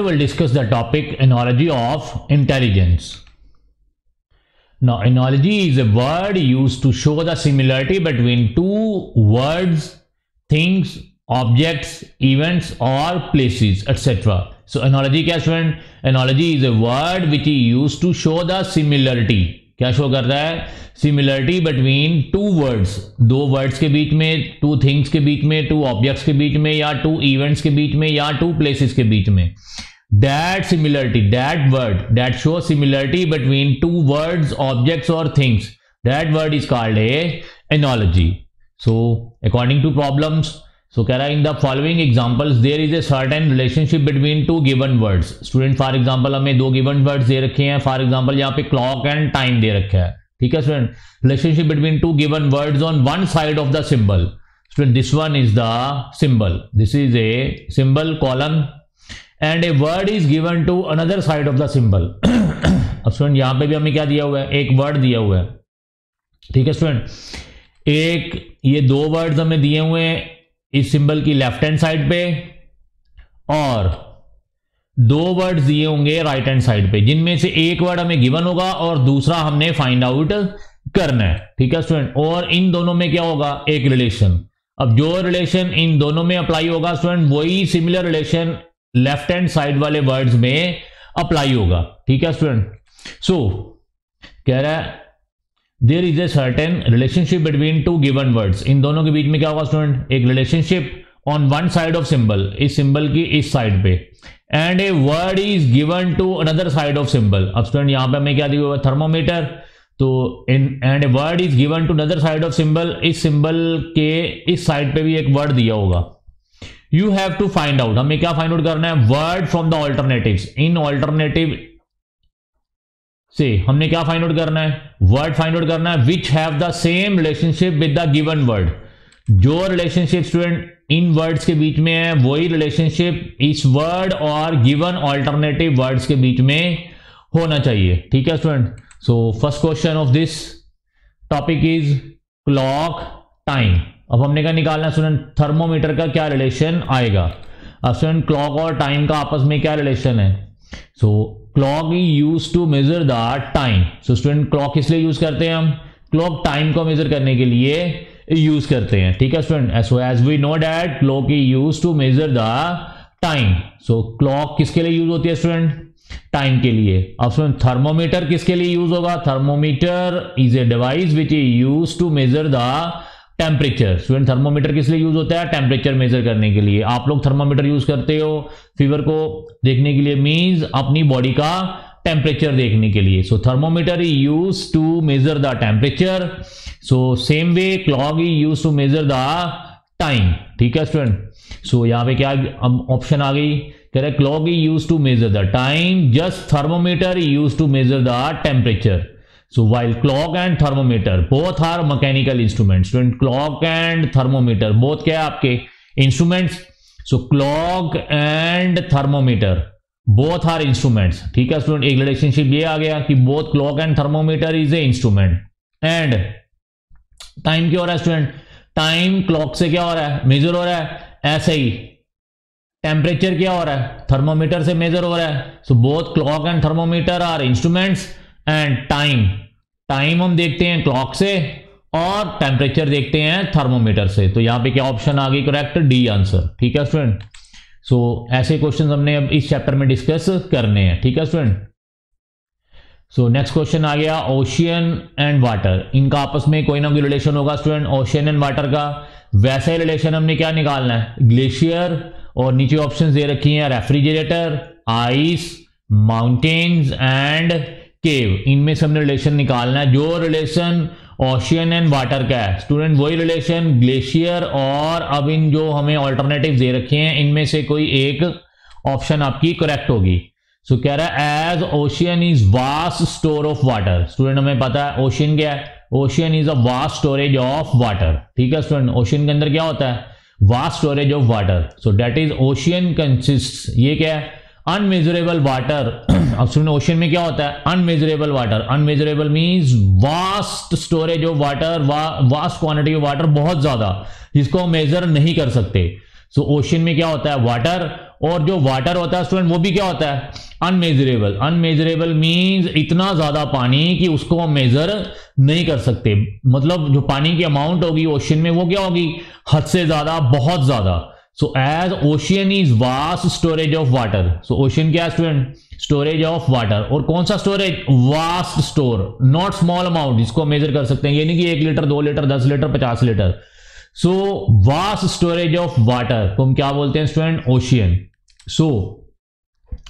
we'll discuss the topic analogy of intelligence. Now, analogy is a word used to show the similarity between two words, things, objects, events or places, etc. So, analogy क्या student? Analogy is a word which is used to show the similarity. क्या show कर रहा है? Similarity between two words, दो words के बीच में, two things के बीच में, two objects के बीच में, या two events के बीच में, या two places के बीच में. That similarity, that word that shows similarity between two words, objects or things, that word is called a analogy. So according to problems, so कह रहा है in the following examples there is a certain relationship between two given words. Student for example हमें दो given words दे रखे हैं. For example यहाँ पे clock and time दे रखा है. ठीक है student. Relationship between two given words on one side of the symbol. Student, this one is the symbol. This is a symbol column. And a word is given to another side of the symbol. अब student यहाँ पे भी हमें क्या दिया हुआ है? एक वर्ड दिया हुआ है. ठीक है स्टूडेंट. एक ये दो वर्ड्स हमें दिए हुए हैं इस सिंबल की लेफ्ट हैंड साइड पे, और दो वर्ड्स दिए होंगे राइट हैंड साइड पे, जिनमें से एक वर्ड हमें गिवन होगा और दूसरा हमने फाइंड आउट करना है. ठीक है स्टूडेंट. और इन दोनों में क्या होगा? एक रिलेशन. अब जो रिलेशन इन दोनों में अप्लाई होगा स्टूडेंट, वही similar relation left hand side वाले वर्ड्स में अप्लाई होगा. ठीक है स्टूडेंट. सो कह रहा है there is a certain relationship between two given words. इन दोनों के बीच में क्या होगा स्टूडेंट? एक relationship on one side of symbol, इस सिंबल की इस साइड पे, and a word is given to another side of symbol. अब स्टूडेंट यहां पे हमें क्या दिया हुआ है? थर्मोमीटर. तो and a word is given to another side of symbol, इस सिंबल के इस साइड पे भी एक वर्ड दिया होगा. You have to find out, हमें क्या फाइंड आउट करना है? Word from the alternatives. इन ऑल्टरनेटिव से हमने क्या फाइंड आउट करना है? वर्ड फाइंड आउट करना है which have the same relationship with the given word. जो रिलेशनशिप स्टूडेंट इन वर्ड्स के बीच में है, वही रिलेशनशिप इस वर्ड और गिवन ऑल्टरनेटिव वर्ड्स के बीच में होना चाहिए. ठीक है student. So first question of this topic is clock time. अब हमने क्या निकालना है स्टूडेंट? थर्मोमीटर का क्या रिलेशन आएगा? अब स्टूडेंट क्लॉक और टाइम का आपस में क्या रिलेशन है? So clock is use to measure the time. So student clock किस लिए यूज करते हैं हम? क्लॉक टाइम को मेजर करने के लिए यूज करते हैं. ठीक है student. So as we know that clock is use to measure the time. So clock किसके लिए यूज होती है स्टूडेंट? टाइम के लिए. अब स्टूडेंट थर्मोमीटर किसके लिए यूज होगा? Thermometer is a device which is use to measure the temperature. Student thermometer किस लिए यूज होता है? टेम्परेचर मेजर करने के लिए. आप लोग थर्मोमीटर यूज करते हो फीवर को देखने के लिए, मींस अपनी बॉडी का टेम्परेचर देखने के लिए. So thermometer is use to measure the temperature. So same way clock is use to measure the time. ठीक है स्टूडेंट. सो यहाँ पे क्या ऑप्शन आ गई? कह रहे clock is use to measure the time, just thermometer is use to measure the temperature. So while clock and thermometer both are mechanical instruments. Student, clock and thermometer both क्या है आपके instruments? So clock and thermometer both are instruments. ठीक है student. एक relationship ये आ गया कि both clock and thermometer is a instrument. And time क्या हो रहा है स्टूडेंट? टाइम क्लॉक से क्या हो रहा है? मेजर हो रहा है. ऐसे ही टेम्परेचर क्या हो रहा है? थर्मोमीटर से मेजर हो रहा है. So both clock and thermometer are instruments. And time हम देखते हैं क्लॉक से और टेम्परेचर देखते हैं थर्मोमीटर से. तो यहां पे क्या ऑप्शन आ गई? Correct, D answer. ठीक है स्टूडेंट. सो ऐसे क्वेश्चन हमने अब इस चैप्टर में डिस्कस करने हैं. ठीक है स्टूडेंट. सो नेक्स्ट क्वेश्चन आ गया ओशियन एंड वाटर. इनका आपस में कोई ना कोई रिलेशन होगा स्टूडेंट, ओशियन एंड वाटर का. वैसे रिलेशन हमने क्या निकालना है? ग्लेशियर, और नीचे ऑप्शन दे रखी हैं रेफ्रिजरेटर, आइस, माउंटेन्स एंड केव. इनमें से हमने रिलेशन निकालना है. जो रिलेशन ओशियन एंड वाटर का है स्टूडेंट, वही रिलेशन ग्लेशियर और अब इन जो हमें ऑल्टरनेटिव दे रखे हैं इनमें से कोई एक ऑप्शन आपकी करेक्ट होगी. सो कह रहा है as ocean is vast store of water. Student हमें पता है ओशियन क्या है? Ocean is a vast storage of water. ठीक है स्टूडेंट. ओशियन के अंदर क्या होता है? Vast storage of water. So that is ocean consist. ये क्या है? Unmeasurable water. अब स्टूडेंट ओशियन में क्या होता है? Unmeasurable water. Unmeasurable means vast storage of water, vast quantity of water, बहुत ज्यादा, जिसको हम मेजर नहीं कर सकते. सो ओशियन में क्या होता है? वाटर. और जो वाटर होता है स्टूडेंट वो भी क्या होता है, अनमेजरेबल। अनमेजरेबल मींस इतना ज्यादा पानी कि उसको हम मेजर नहीं कर सकते, मतलब जो पानी की अमाउंट होगी ओशियन में वो क्या होगी, हद से ज्यादा, बहुत ज्यादा। So as ocean is vast storage of water, so ocean क्या है स्टूडेंट, स्टोरेज ऑफ वाटर। और कौन सा storage, vast store, not small amount, जिसको मेजर कर सकते हैं, ये नहीं कि 1 litre 2 litre 10 litre 50 litre. So vast storage of water को हम क्या बोलते हैं student, ocean. So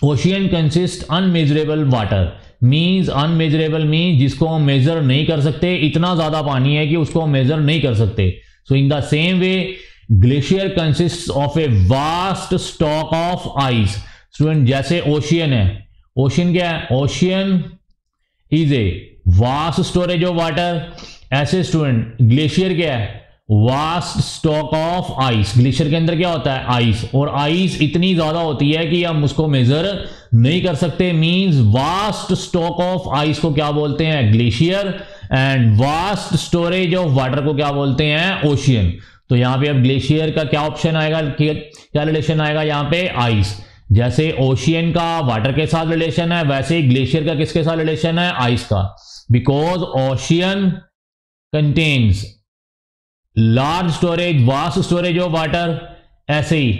ocean consist unmeasurable water, means unmeasurable means जिसको हम मेजर नहीं कर सकते, इतना ज्यादा पानी है कि उसको हम मेजर नहीं कर सकते। So in the same way glacier consist of a vast stock of ice. Student जैसे ओशियन है, ओशियन क्या है, ocean is a vast storage of water, ऐसे स्टूडेंट ग्लेशियर क्या है, vast stock of ice. Glacier के अंदर क्या होता है, आइस, और आइस इतनी ज्यादा होती है कि हम उसको मेजर नहीं कर सकते, means vast stock of ice को क्या बोलते हैं, glacier, and vast storage of water को क्या बोलते हैं, ओशियन। तो यहां पे अब ग्लेशियर का क्या ऑप्शन आएगा, क्या रिलेशन आएगा यहां पे, आइस। जैसे ओशियन का वाटर के साथ रिलेशन है, वैसे ही ग्लेशियर का किसके साथ रिलेशन है, आइस का, because ocean contains large storage, vast storage of water, ऐसे ही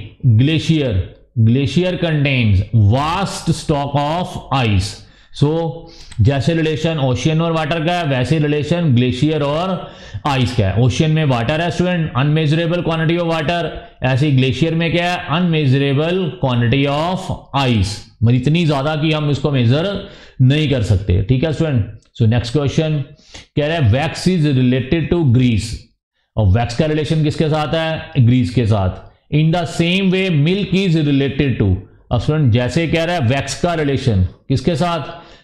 glacier contains vast stock of ice. So जैसे रिलेशन ओशियन और वाटर का है, वैसे रिलेशन ग्लेशियर और आइस का है। ओशियन में वाटर है student, unmeasurable quantity of water, ऐसे ही ग्लेशियर में क्या है, अनमेजरेबल क्वांटिटी ऑफ आइस, मतलब इतनी ज्यादा कि हम इसको मेजर नहीं कर सकते। ठीक है स्टूडेंट। सो नेक्स्ट क्वेश्चन कह रहा है wax is related to grease, और वैक्स का रिलेशन किसके साथ है, ग्रीस के साथ। In the same way milk is related to, अब स्टूडेंट जैसे कह रहा है वैक्स का रिलेशन किसके साथ,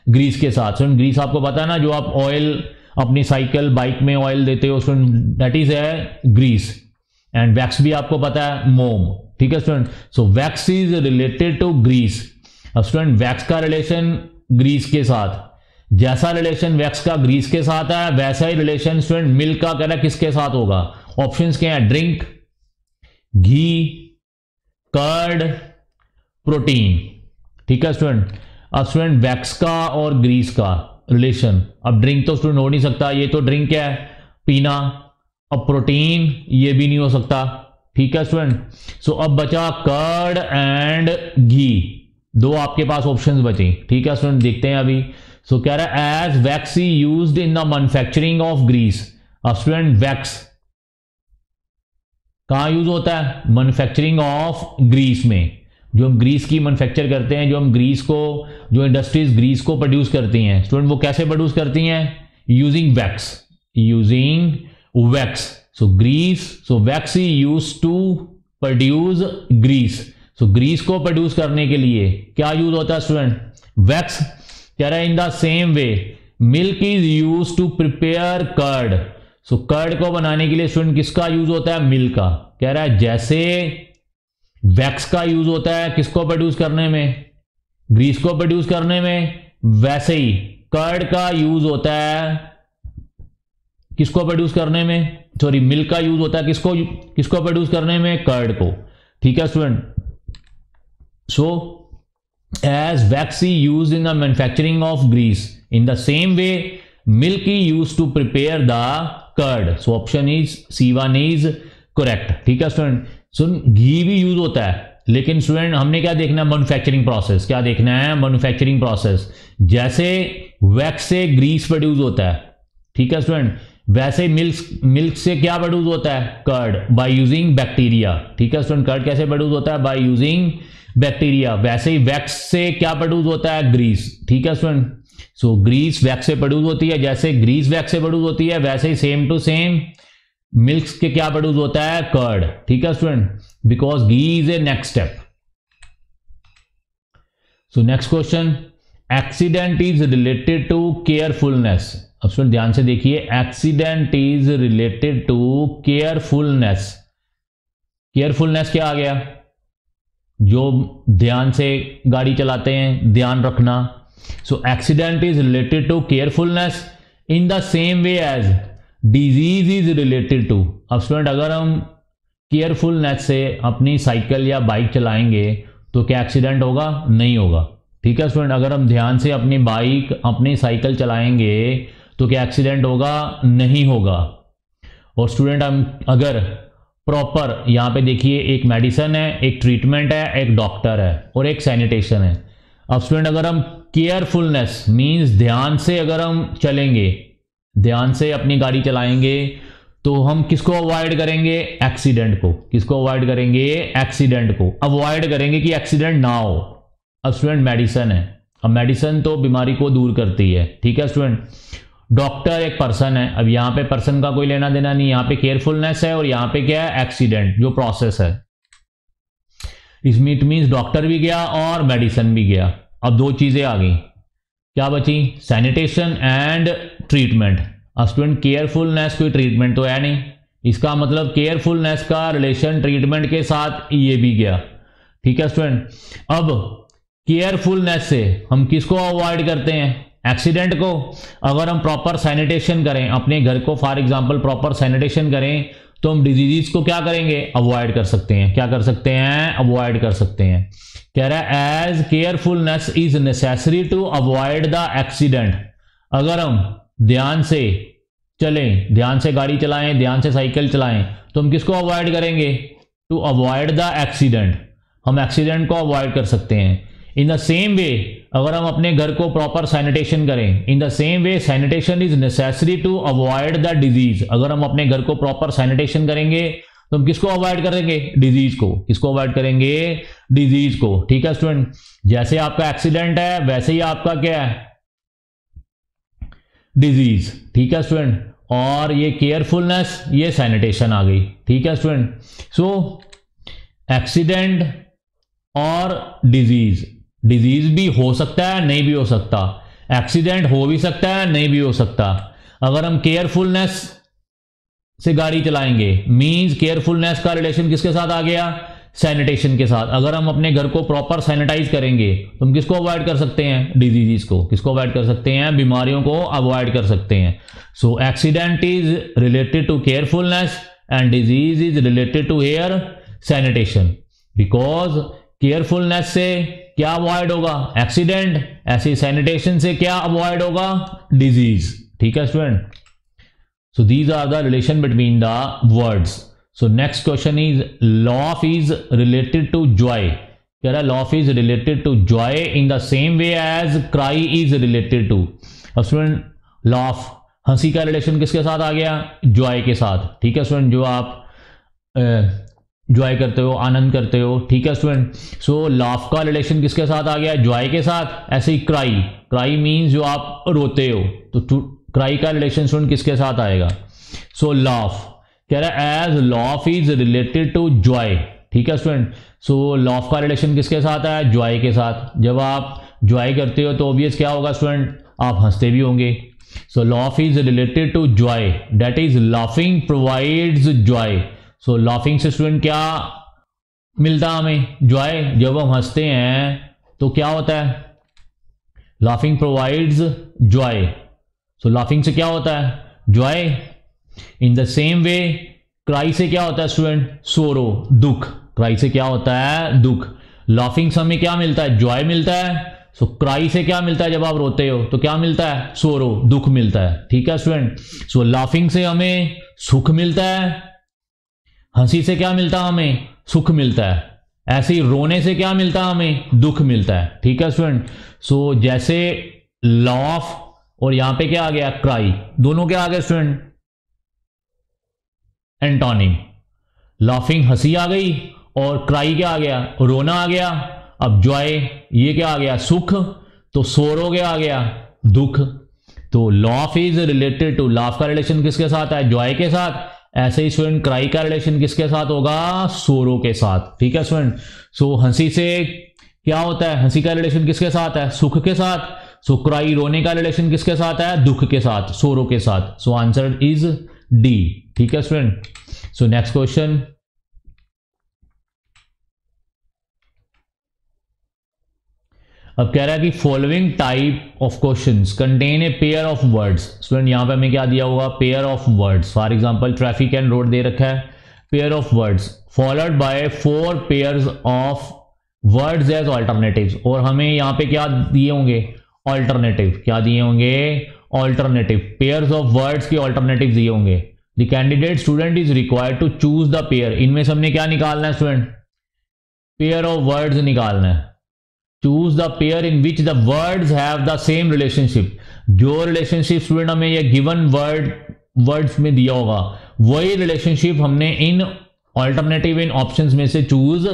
ग्रीस के साथ। स्टूडेंट ग्रीस आपको पता है ना, जो आप ऑयल अपनी साइकिल बाइक में ऑयल देते हो स्टूडेंट, दैट इज है ग्रीस, एंड वैक्स भी आपको पता है मोम। ठीक है student. So wax is related to grease. अब स्टूडेंट वैक्स का रिलेशन ग्रीस के साथ, जैसा रिलेशन वैक्स का ग्रीस के साथ है वैसा ही रिलेशन स्टूडेंट मिल्क का कह रहा है किसके साथ होगा। ऑप्शंस क्या है, ड्रिंक, घी, कर्ड, प्रोटीन। ठीक है स्टूडेंट। अब स्टूडेंट वैक्स का और ग्रीस का रिलेशन, अब ड्रिंक तो स्टूडेंट हो नहीं सकता, ये तो ड्रिंक क्या है, पीना। अब प्रोटीन ये भी नहीं हो सकता। ठीक है स्टूडेंट। सो अब बचा कर्ड एंड घी, दो आपके पास ऑप्शंस बचे। ठीक है स्टूडेंट, देखते हैं अभी। सो कह रहा है as wax used in the manufacturing of grease. अब स्टूडेंट वैक्स कहां यूज होता है, मैन्युफैक्चरिंग ऑफ ग्रीस में, जो हम ग्रीस की मैन्युफैक्चर करते हैं, जो हम ग्रीस को, जो इंडस्ट्रीज ग्रीस को प्रोड्यूस करती हैं स्टूडेंट, वो कैसे प्रोड्यूस करती हैं, using wax, using wax. So grease, so wax use to produce grease. So grease को प्रोड्यूस करने के लिए क्या यूज होता है स्टूडेंट, वैक्स। कह रहा है in the same way milk is use to prepare curd. So curd को बनाने के लिए स्टूडेंट किसका यूज होता है, मिल्क का। कह रहा है जैसे वैक्स का यूज होता है किसको प्रोड्यूस करने में, ग्रीस को प्रोड्यूस करने में, वैसे ही कर्ड का यूज होता है किसको प्रोड्यूस करने में, सॉरी मिल्क का यूज होता है किसको प्रोड्यूस करने में, कर्ड को। ठीक है student. So as wax use in the manufacturing of grease, in the same way milk use to prepare the curd. So option is C1 is correct. ठीक है स्टूडेंट। सो घी भी यूज होता है, लेकिन स्टूडेंट हमने क्या देखना है, मैन्युफैक्चरिंग प्रोसेस। क्या देखना है, मैन्युफैक्चरिंग प्रोसेस। जैसे वैक्स से ग्रीस प्रोड्यूस होता है, ठीक है स्टूडेंट, वैसे मिल्क से क्या प्रोड्यूस होता है, कर्ड, बाय यूजिंग बैक्टीरिया। ठीक है स्टूडेंट। कर्ड कैसे प्रोड्यूस होता है, बाय यूजिंग बैक्टीरिया। वैसे ही वैक्स से क्या प्रोड्यूस होता है, ग्रीस। ठीक है स्टूडेंट। सो ग्रीस वैक्स से प्रोड्यूस होती है, जैसे ग्रीस वैक्स से प्रोड्यूस होती है वैसे ही सेम टू सेम मिल्क के क्या प्रोड्यूस होता है, कर्ड। ठीक है student, because ghee is a next step. So next question, accident is related to carefulness. अब स्टूडेंट ध्यान से देखिए, accident is related to carefulness. Carefulness क्या आ गया, जो ध्यान से गाड़ी चलाते हैं, ध्यान रखना। So accident is related to carefulness in the same way as disease is related to. अब स्टूडेंट अगर हम केयरफुलनेस से अपनी साइकिल या बाइक चलाएंगे तो क्या एक्सीडेंट होगा? नहीं होगा। ठीक है स्टूडेंट, अगर हम ध्यान से अपनी बाइक अपनी साइकिल चलाएंगे तो क्या एक्सीडेंट होगा? नहीं होगा। और स्टूडेंट हम अगर प्रॉपर यहाँ पे देखिए, एक मेडिसिन है, एक ट्रीटमेंट है, एक डॉक्टर है और एक सैनिटेशन है। अब स्टूडेंट अगर हम केयरफुलनेस मीन्स ध्यान से अगर हम चलेंगे, ध्यान से अपनी गाड़ी चलाएंगे, तो हम किसको अवॉइड करेंगे? एक्सीडेंट को। किसको अवॉइड करेंगे? एक्सीडेंट को अवॉइड करेंगे कि एक्सीडेंट ना हो। अब स्टूडेंट मेडिसिन है, अब मेडिसिन तो बीमारी को दूर करती है। ठीक है स्टूडेंट, डॉक्टर एक पर्सन है, अब यहाँ पे पर्सन का कोई लेना देना नहीं, यहाँ पे केयरफुलनेस है और यहाँ पे क्या है? एक्सीडेंट जो प्रोसेस है। इसमें इट मीन्स डॉक्टर भी गया और मेडिसिन भी गया। अब दो चीजें आ गई, क्या बची? Sanitation and treatment. अब स्टूडेंट केयरफुलनेस कोई ट्रीटमेंट तो है नहीं, इसका मतलब केयरफुलनेस का रिलेशन ट्रीटमेंट के साथ ये भी गया। ठीक है स्टूडेंट, अब केयरफुलनेस से हम किसको अवॉइड करते हैं? एक्सीडेंट को। अगर हम प्रॉपर सैनिटेशन करें अपने घर को, फॉर एग्जांपल प्रॉपर सैनिटेशन करें, तो हम डिजीज को क्या करेंगे? अवॉइड कर सकते हैं। क्या कर सकते हैं? अवॉइड कर सकते हैं। कह रहा है as carefulness is necessary to avoid the accident. अगर हम ध्यान से चलें, ध्यान से गाड़ी चलाएं, ध्यान से साइकिल चलाएं, तो हम किसको अवॉइड करेंगे? To avoid the accident. हम एक्सीडेंट को अवॉइड कर सकते हैं। इन द सेम वे अगर हम अपने घर को प्रॉपर सैनिटेशन करें, in the same way sanitation is necessary to avoid the disease. अगर हम अपने घर को प्रॉपर सैनिटेशन करेंगे तो हम किसको अवॉइड करेंगे? डिजीज को। किसको अवॉइड करेंगे? डिजीज को। ठीक है स्टूडेंट, जैसे आपका एक्सीडेंट है वैसे ही आपका क्या है? डिजीज। ठीक है स्टूडेंट, और ये केयरफुलनेस, ये सैनिटेशन आ गई। ठीक है स्टूडेंट, सो एक्सीडेंट और डिजीज, डिजीज भी हो सकता है नहीं भी हो सकता, एक्सीडेंट हो भी सकता है नहीं भी हो सकता। अगर हम केयरफुलनेस से गाड़ी चलाएंगे मींस केयरफुलनेस का रिलेशन किसके साथ आ गया? सैनिटेशन के साथ। अगर हम अपने घर को प्रॉपर सैनिटाइज करेंगे तो हम किसको अवॉइड कर सकते हैं? डिजीज को। किसको अवॉइड कर सकते हैं? बीमारियों को अवॉइड कर सकते हैं। So accident is related to carefulness and disease is related to hair sanitation. Because carefulness से क्या अवॉइड होगा? एक्सीडेंट। ऐसे सैनिटेशन से क्या अवॉइड होगा? डिजीज। ठीक है student, so these are the relation between the words. So next question is laugh is related to joy. कह रहा है laugh is related to joy in the same way as cry is related to. अब student laugh, हंसी का relation किसके साथ आ गया? joy के साथ। ठीक है स्टूडेंट, जो आप जॉय करते हो, आनंद करते हो। ठीक है स्टूडेंट, सो लाफ का रिलेशन किसके साथ आ गया? जॉय के साथ। ऐसे ही क्राई, क्राई मीन्स जो आप रोते हो, तो क्राई का रिलेशन स्टूडेंट किसके साथ आएगा? So laugh. कह रहा है as laugh is related to joy. ठीक है स्टूडेंट, सो लाफ का रिलेशन किसके साथ है? जॉय के साथ। जब आप जॉय करते हो तो ऑब्वियस क्या होगा स्टूडेंट? आप हंसते भी होंगे। So laugh is related to joy, that is laughing provides joy. So laughing से स्टूडेंट क्या मिलता है हमें? जॉय। जब हम हंसते हैं तो क्या होता है? Laughing provides joy. So laughing से क्या होता है? Joy. In the same way cry से क्या होता है स्टूडेंट? सोरो, दुख। क्राई से क्या होता है? दुख। लाफिंग से हमें क्या मिलता है? जॉय मिलता है। सो क्राई से क्या मिलता है? जब आप रोते हो तो क्या मिलता है? सोरो, दुख मिलता है। ठीक है स्टूडेंट, सो लाफिंग से हमें सुख मिलता है, हंसी से क्या मिलता है? हमें सुख मिलता है। ऐसे ही रोने से क्या मिलता है? हमें दुख मिलता है। ठीक है स्टूडेंट, सो जैसे लाफ और यहां पे क्या आ गया? क्राई। दोनों क्या आ गए स्टूडेंट? एंटोनिम। लाफिंग हंसी आ गई और क्राई क्या आ गया? रोना आ गया। अब जॉय ये क्या आ गया? सुख। तो सोरो क्या आ गया? दुख। तो laugh is related to, laugh का रिलेशन किसके साथ है? जॉय के साथ। ऐसे ही स्टूडेंट क्राई का रिलेशन किसके साथ होगा? सोरो के साथ। ठीक है स्टूडेंट, सो हंसी से क्या होता है? हंसी का रिलेशन किसके साथ है? सुख के साथ। सो क्राई, रोने का रिलेशन किसके साथ है? दुख के साथ, सोरो के साथ। So answer is D. ठीक है स्टूडेंट, सो नेक्स्ट क्वेश्चन। अब कह रहा है कि following type of questions contain a pair of words. Student यहां पे हमें क्या दिया होगा? Pair of words. For example traffic and road दे रखा है, pair of words followed by 4 pairs of words as alternatives, और हमें यहाँ पे क्या दिए होंगे, ऑल्टरनेटिव, क्या दिए होंगे, ऑल्टरनेटिव, पेयर्स ऑफ वर्ड्स के ऑल्टरनेटिव दिए होंगे। The candidate student is required to choose the pair, इनमें से हमने क्या निकालना है स्टूडेंट, पेयर ऑफ वर्ड्स निकालना है। Choose the pair in which the words have the same relationship, जो रिलेशनशिप स्टूडेंट हमें ये गिवन वर्ड्स में दिया होगा वही रिलेशनशिप हमने इन ऑल्टरनेटिव इन ऑप्शंस में से चूज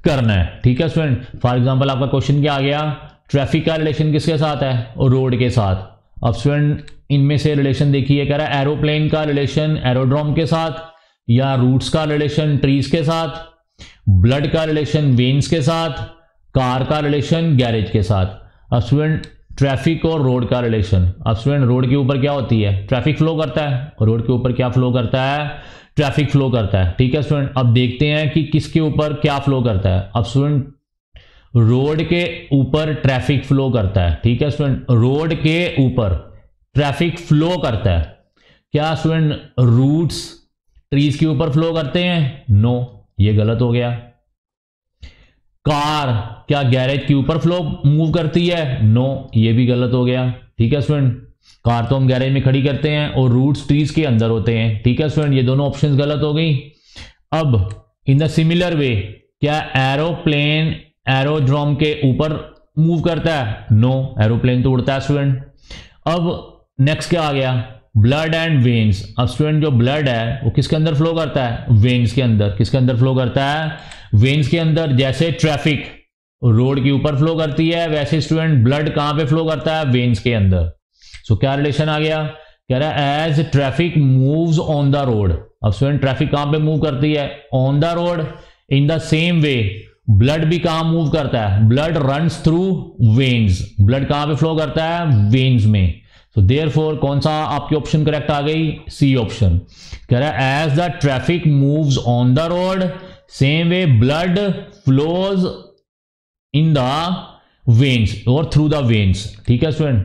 करना है। ठीक है स्टूडेंट, फॉर एग्जांपल आपका क्वेश्चन क्या आ गया, ट्रैफिक का रिलेशन किसके साथ है, और रोड के साथ। अब स्टूडेंट इनमें से रिलेशन देखिए, कह रहा है एरोप्लेन का रिलेशन एरोड्रोम के साथ, या रूट्स का रिलेशन ट्रीज के साथ, ब्लड का रिलेशन वेन्स के साथ, कार का रिलेशन गैरेज के साथ। अब स्टूडेंट ट्रैफिक और रोड का रिलेशन, अब स्टूडेंट रोड के ऊपर क्या होती है, ट्रैफिक फ्लो करता है, और रोड के ऊपर क्या फ्लो करता है, ट्रैफिक फ्लो करता है। ठीक है स्टूडेंट, अब देखते हैं कि किसके ऊपर क्या फ्लो करता है। अब स्टूडेंट रोड के ऊपर ट्रैफिक फ्लो करता है। ठीक है स्टूडेंट, रोड के ऊपर ट्रैफिक फ्लो करता है। क्या स्टूडेंट रूट्स ट्रीज के ऊपर फ्लो करते हैं, नो, ये गलत हो गया। कार क्या गैरेज के ऊपर फ्लो मूव करती है, नो, ये भी गलत हो गया। ठीक है स्टूडेंट, कार तो हम गैरेज में खड़ी करते हैं और रूट्स ट्रीज के अंदर होते हैं। ठीक है स्टूडेंट, ये दोनों ऑप्शंस गलत हो गई। अब इन द सिमिलर वे, क्या एरोप्लेन एरोड्रोम के ऊपर मूव करता है, नो, एरोप्लेन तो उड़ता है स्टूडेंट। अब नेक्स्ट क्या आ गया, ब्लड एंड वेन्स। अब स्टूडेंट जो ब्लड है वो किसके अंदर फ्लो करता है, वेन्स के अंदर। किसके अंदर फ्लो करता है, वेन्स के अंदर। जैसे ट्रैफिक रोड के ऊपर फ्लो करती है, वैसे स्टूडेंट ब्लड कहां पे फ्लो करता है, वेन्स के अंदर। सो क्या रिलेशन आ गया, कह रहा है as traffic moves on the road. अब स्टूडेंट ट्रैफिक कहां पे मूव करती है, on the road. In the same way blood भी कहां मूव करता है, blood runs through veins. Blood कहां पे फ्लो करता है, वेन्स में। तो देयरफॉर कौन सा आपकी ऑप्शन करेक्ट आ गई, सी ऑप्शन। कह रहा है as the traffic moves on the road, same way blood flows in the veins और थ्रू द वेन्स। ठीक है स्टूडेंट,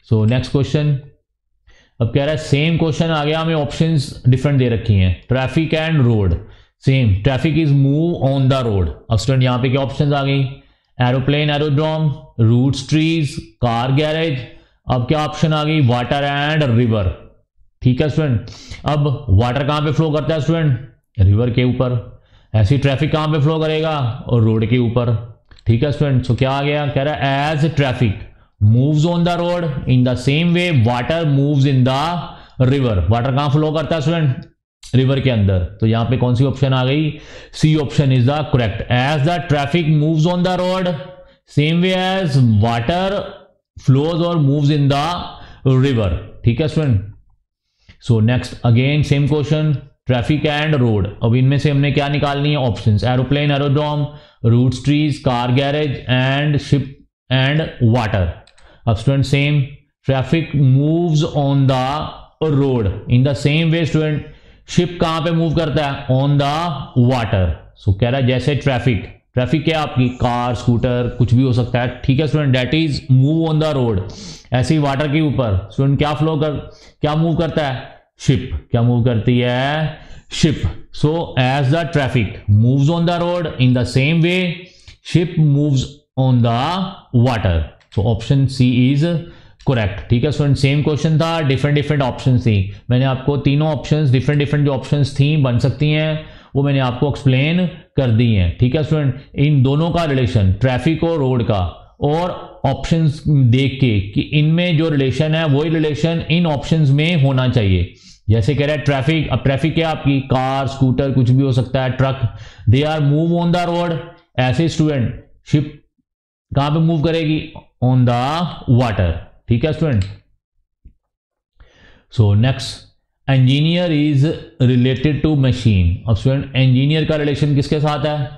सो नेक्स्ट क्वेश्चन। अब कह रहा है सेम क्वेश्चन आ गया, हमें ऑप्शंस डिफरेंट दे रखी हैं। Traffic and road, same, traffic is move on the road. अब स्टूडेंट यहां पे क्या ऑप्शंस आ गई, aeroplane aerodrome, roots trees, car garage. अब क्या ऑप्शन आ गई, वाटर एंड रिवर। ठीक है स्टूडेंट, अब वाटर कहां पे फ्लो करता है स्टूडेंट, रिवर के ऊपर। ऐसी ट्रैफिक कहां पे फ्लो करेगा, और रोड के ऊपर। ठीक है स्टूडेंट, सो क्या आ गया, कह रहा है as traffic moves on the road, in the same way water moves in the river. Water कहां फ्लो करता है स्टूडेंट, रिवर के अंदर। तो यहां पे कौन सी ऑप्शन आ गई, C option is the correct. As the traffic moves on the road, same way as water flows और मूव्स इन द रिवर। ठीक है student, so next again same question, traffic and road. अब इनमें से हमने क्या निकालनी है, options, aeroplane aerodrome, roots trees, car garage and ship and water. अब student same, traffic moves on the road, in the same way student ship कहां पे मूव करता है, ऑन द वाटर। सो कह रहा है जैसे ट्रैफिक, ट्रैफिक क्या आपकी कार स्कूटर कुछ भी हो सकता है। ठीक है student, that is move on the road. ऐसे ही वाटर के ऊपर स्टूडेंट क्या मूव करता है, शिप। क्या मूव करती है, ship. So as the traffic moves on the road, in the same way ship moves on the water. So option C is correct. ठीक है स्टूडेंट, सेम क्वेश्चन था, डिफरेंट ऑप्शन थी। मैंने आपको तीनों ऑप्शंस डिफरेंट जो ऑप्शंस थी बन सकती हैं वो मैंने आपको एक्सप्लेन कर दी हैं। ठीक है स्टूडेंट, इन दोनों का रिलेशन ट्रैफिक और रोड का, और ऑप्शंस देख के कि इनमें जो रिलेशन है वही रिलेशन इन ऑप्शंस में होना चाहिए। जैसे कह रहा है ट्रैफिक, अब ट्रैफिक क्या आपकी कार स्कूटर कुछ भी हो सकता है, truck, they are move on the road. ऐसे स्टूडेंट शिप कहां पे मूव करेगी, ऑन द वाटर। ठीक है student, so next, engineer is related to machine. अब स्टूडेंट इंजीनियर का रिलेशन किसके साथ है,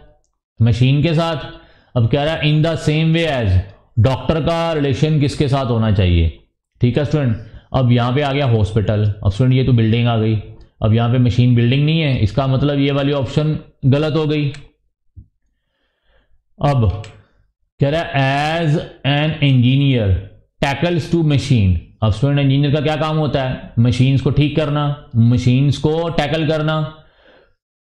मशीन के साथ। अब कह रहा है in the same way as, doctor का रिलेशन किसके साथ होना चाहिए। ठीक है स्टूडेंट, अब यहां पे आ गया हॉस्पिटल। अब स्टूडेंट ये तो बिल्डिंग आ गई, अब यहां पे मशीन बिल्डिंग नहीं है, इसका मतलब ये वाली ऑप्शन गलत हो गई। अब कह रहा है as an engineer tackles to machine. अब स्टूडेंट इंजीनियर का क्या काम होता है, मशीन्स को ठीक करना, मशीन्स को टैकल करना।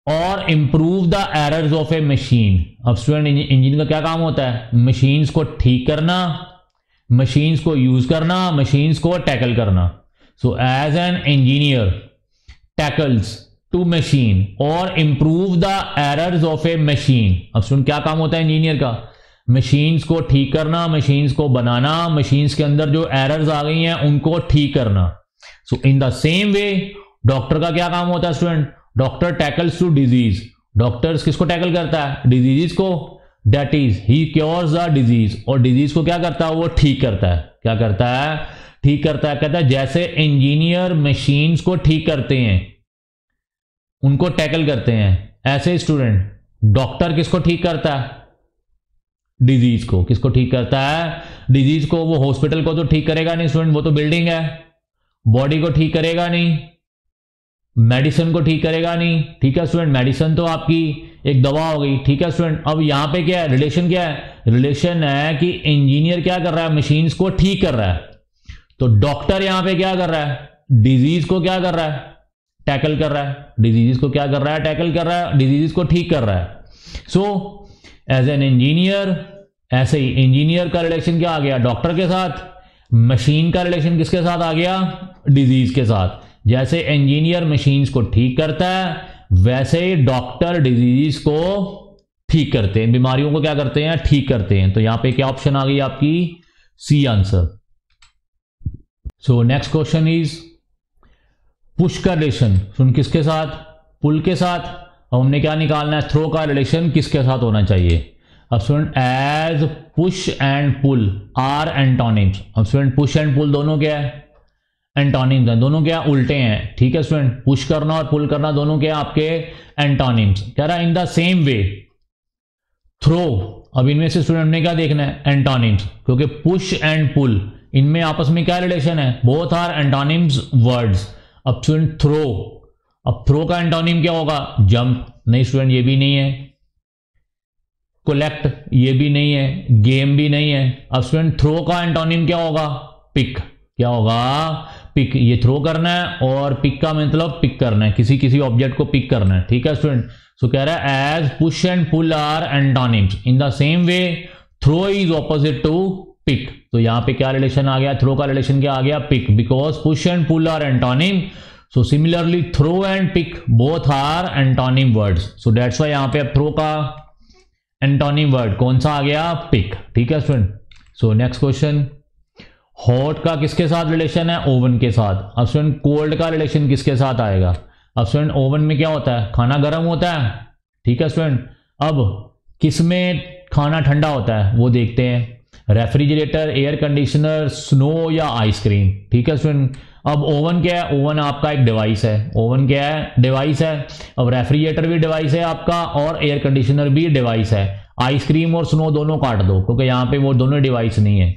और improve the errors of a machine. अब स्टूडेंट इंजीनियर का क्या काम होता है? मशीन्स को ठीक करना, मशीन्स को यूज करना, मशीन्स को टैकल करना। So as an engineer tackles to machine और improve the errors of a machine. अब स्टूडेंट क्या काम होता है इंजीनियर का? मशीन्स को ठीक करना, मशीन्स को बनाना, मशीन्स के अंदर जो एरर्स आ गई हैं उनको ठीक करना। So in the same way doctor का क्या काम होता है student? Doctor tackles to disease. Doctors किसको टैकल करता है? डिजीज को। That is he cures the disease. और डिजीज को क्या करता है? वो ठीक करता है। क्या करता है? ठीक करता है। कहता है जैसे इंजीनियर मशीन्स को ठीक करते हैं, उनको टैकल करते हैं, ऐसे स्टूडेंट डॉक्टर किसको ठीक करता है? डिजीज को। किसको ठीक करता है? डिजीज को। वो हॉस्पिटल को तो ठीक करेगा नहीं स्टूडेंट, वो तो बिल्डिंग है। बॉडी को ठीक करेगा नहीं, मेडिसिन को ठीक करेगा नहीं। ठीक है स्टूडेंट, मेडिसिन तो आपकी एक दवा हो गई। ठीक है स्टूडेंट, अब यहां पे क्या है? रिलेशन क्या है? रिलेशन है कि इंजीनियर क्या कर रहा है? मशीन्स को ठीक कर रहा है। तो डॉक्टर यहां पे क्या कर रहा है? डिजीज को क्या कर रहा है? टैकल कर रहा है। डिजीज को क्या कर रहा है? टैकल कर रहा है। डिजीज को ठीक कर रहा है। सो एज एन इंजीनियर, ऐसे ही इंजीनियर का रिलेशन क्या आ गया? डॉक्टर के साथ। मशीन का रिलेशन किसके साथ आ गया? डिजीज के साथ। जैसे इंजीनियर मशीन्स को ठीक करता है, वैसे ही डॉक्टर डिजीज को ठीक करते हैं, बीमारियों को क्या करते हैं? ठीक करते हैं। तो यहां पे क्या ऑप्शन आ गई आपकी? C answer. So next question is push का रिलेशन सुन किसके साथ? पुल के साथ। अब हमने क्या निकालना है? थ्रो का रिलेशन किसके साथ होना चाहिए? अब student as push and pull are antonyms. अब स्टूडेंट पुश एंड पुल दोनों क्या है? एंटोनिम्स हैं। दोनों क्या? उल्टे हैं। ठीक है स्टूडेंट, पुश करना और पुल करना दोनों क्या? आपके एंटोनिम्स। कह रहा है in the same way throw. अब इनमें से स्टूडेंट ने क्या देखना है? एंटोनिम्स, क्योंकि पुश एंड पुल इनमें आपस में क्या रिलेशन है? Both are antonyms words. अब स्टूडेंट थ्रो, अब थ्रो का एंटोनिम क्या होगा? जंप। नहीं स्टूडेंट, ये भी नहीं है। कोलेक्ट, ये भी नहीं है। गेम भी नहीं है। अब स्टूडेंट थ्रो का एंटोनिम क्या होगा? पिक। क्या होगा? पिक। ये थ्रो करना है और पिक का मतलब पिक करना है, किसी किसी ऑब्जेक्ट को पिक करना है। ठीक है स्टूडेंट, सो कह रहा है as push and pull are antonyms in the same way throw is opposite to pick. तो यहां पे क्या रिलेशन आ गया? थ्रो का रिलेशन क्या आ गया? Pick, because push and pull are antonym. So similarly throw and pick both are antonym words. So that's why यहाँ पे अब throw का antonym word कौन सा आ गया? pick. ठीक है student. So next question, hot का किसके साथ रिलेशन है? ओवन के साथ। अब स्टूडेंट कोल्ड का रिलेशन किसके साथ आएगा? अब स्टूडेंट ओवन में क्या होता है? खाना गर्म होता है। ठीक है स्टूडेंट, अब किस में खाना ठंडा होता है वो देखते हैं। रेफ्रिजरेटर, एयर कंडीशनर, स्नो या आइसक्रीम। ठीक है स्टूडेंट, अब ओवन क्या है? ओवन आपका एक डिवाइस है। ओवन क्या है? डिवाइस है। अब रेफ्रिजरेटर भी डिवाइस है आपका और एयर कंडीशनर भी डिवाइस है। आइसक्रीम और स्नो दोनों काट दो, क्योंकि यहाँ पे वो दोनों डिवाइस नहीं है।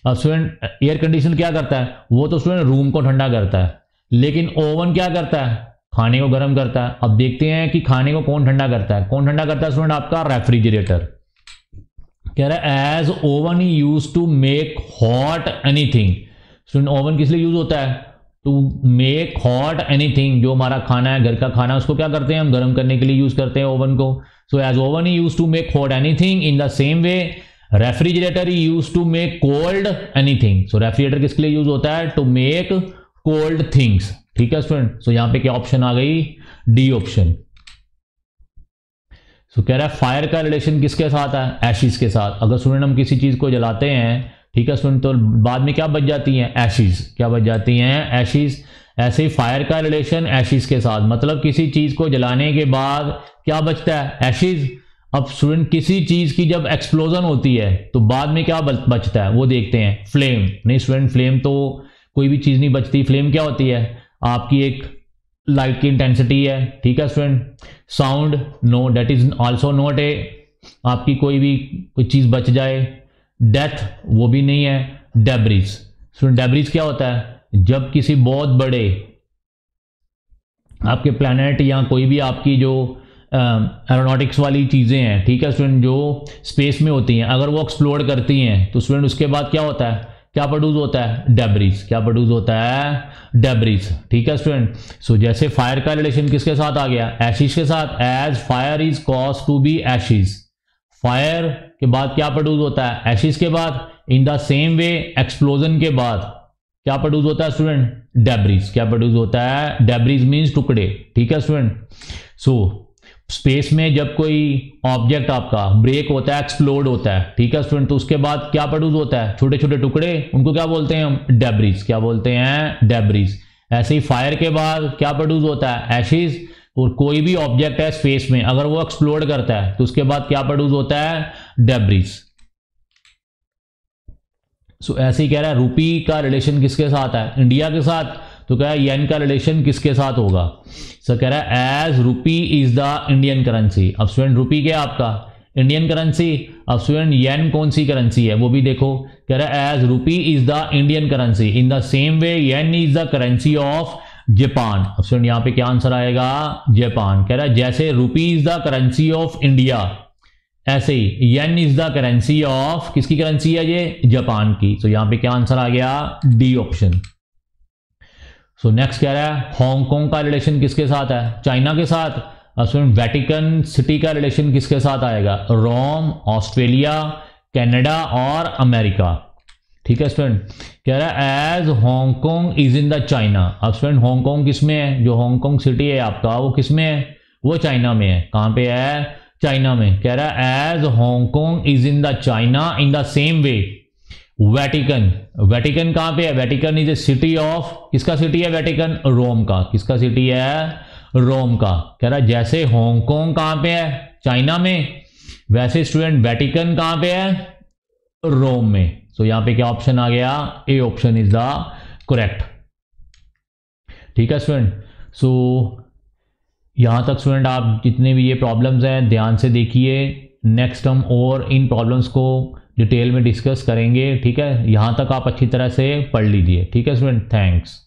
अब स्टूडेंट एयर कंडीशनर क्या करता है? वो तो स्टूडेंट रूम को ठंडा करता है, लेकिन ओवन क्या करता है? खाने को गर्म करता है। अब देखते हैं कि खाने को कौन ठंडा करता है। कौन ठंडा करता है स्टूडेंट? आपका रेफ्रिजरेटर। कह रहा है as oven use to make hot anything. Student oven किस लिए यूज होता है? To make hot anything. जो हमारा खाना है, घर का खाना, उसको क्या करते हैं? हम गर्म करने के लिए यूज करते हैं ओवन को। So as oven use to make hot anything in the same way refrigerator use to make cold anything. So refrigerator किसके लिए यूज होता है? To make cold things. ठीक है स्टूडेंट, सो यहां पे क्या ऑप्शन आ गई? D option. सो कह रहा है फायर का रिलेशन किसके साथ है? एशिज के साथ। अगर स्टूडेंट हम किसी चीज को जलाते हैं, ठीक है स्टूडेंट, तो बाद में क्या बच जाती हैं? एशिज। क्या बच जाती हैं? एशिज। ऐसे ही फायर का रिलेशन एशिज के साथ, मतलब किसी चीज को जलाने के बाद क्या बचता है? एशिज। अब स्टूडेंट किसी चीज की जब एक्सप्लोजन होती है तो बाद में क्या बचता है वो देखते हैं। फ्लेम। नहीं स्टूडेंट, फ्लेम तो कोई भी चीज नहीं बचती। फ्लेम क्या होती है? आपकी एक लाइट की इंटेंसिटी है। ठीक है student. Sound, no, that is also not a आपकी कोई चीज बच जाए। डेथ, वो भी नहीं है। डेब्रिज। स्टूडेंट डेब्रिज क्या होता है? जब किसी बहुत बड़े आपके प्लैनेट या कोई भी आपकी जो एरोनॉटिक्स वाली चीजें हैं, ठीक है स्टूडेंट, जो स्पेस में होती हैं, अगर वो एक्सप्लोर करती हैं तो स्टूडेंट उसके बाद क्या होता है? क्या प्रोड्यूस होता है, डेब्रिस। क्या प्रोड्यूस होता है, डेब्रिस। ठीक है स्टूडेंट। सो जैसे फायर का रिलेशन किसके साथ आ गया, एशिश के साथ। As fire is cause to be ashes, fire के बाद क्या प्रोड्यूस होता है, एशिश के बाद। In the same way explosion के बाद क्या प्रोड्यूस होता है स्टूडेंट, डेब्रिस। क्या प्रोड्यूस होता है, डेब्रिस मीन्स टुकड़े। ठीक है स्टूडेंट। सो स्पेस में जब कोई ऑब्जेक्ट आपका ब्रेक होता है, एक्सप्लोड होता है, ठीक है स्टूडेंट, तो उसके बाद क्या प्रोड्यूस होता है, छोटे छोटे टुकड़े, उनको क्या बोलते हैं हम, डेब्रिस। क्या बोलते हैं, डेब्रिस। ऐसे ही फायर के बाद क्या प्रोड्यूस होता है, एशिज। और कोई भी ऑब्जेक्ट है स्पेस में अगर वो एक्सप्लोड करता है तो उसके बाद क्या प्रोड्यूस होता है, डेब्रिस। सो ऐसे ही कह रहा है रूपी का रिलेशन किसके साथ है, इंडिया के साथ। तो कह रहा है येन का रिलेशन किसके साथ होगा। सो कह रहा है as rupee is the Indian currency. अब स्टूडेंट रूपी क्या आपका, इंडियन करेंसी। अब स्टूडेंट येन कौन सी करेंसी है वो भी देखो। कह रहा है as rupee is the Indian currency, in the same way yen is the currency of Japan. अब स्टूडेंट यहाँ पे क्या आंसर आएगा, जापान। कह रहा है जैसे रूपी is the currency of India, ऐसे ही येन इज द करेंसी ऑफ, किसकी करेंसी है ये, जापान की। तो यहां पे क्या आंसर आ गया, डी ऑप्शन। सो नेक्स्ट कह रहा है हांगकांग का रिलेशन किसके साथ है, चाइना के साथ। वेटिकन सिटी का रिलेशन किसके साथ आएगा, रोम, ऑस्ट्रेलिया, कनाडा और अमेरिका। ठीक है स्टूडेंट। कह रहा है as Hong Kong is in the China. अब स्टूडेंट हांगकांग किसमें है, जो हांगकांग सिटी है आपका वो किसमें है, वो चाइना में है। कहां पे है, चाइना में। कह रहा है as Hong Kong is in the China, in the same way Vatican. Vatican कहां पे है, Vatican is a city of, किसका सिटी है वेटिकन, रोम का। किसका सिटी है, रोम का। कह रहा है जैसे हांगकांग कहां पे है, चाइना में, वैसे स्टूडेंट वेटिकन कहां पे है, रोम में। तो यहां पे क्या ऑप्शन आ गया, A option is the correct. ठीक है स्टूडेंट। सो यहाँ तक स्टूडेंट आप जितने भी ये प्रॉब्लम्स हैं ध्यान से देखिए। नेक्स्ट हम और इन प्रॉब्लम्स को डिटेल में डिस्कस करेंगे। ठीक है, यहाँ तक आप अच्छी तरह से पढ़ लीजिए। ठीक है स्टूडेंट, थैंक्स।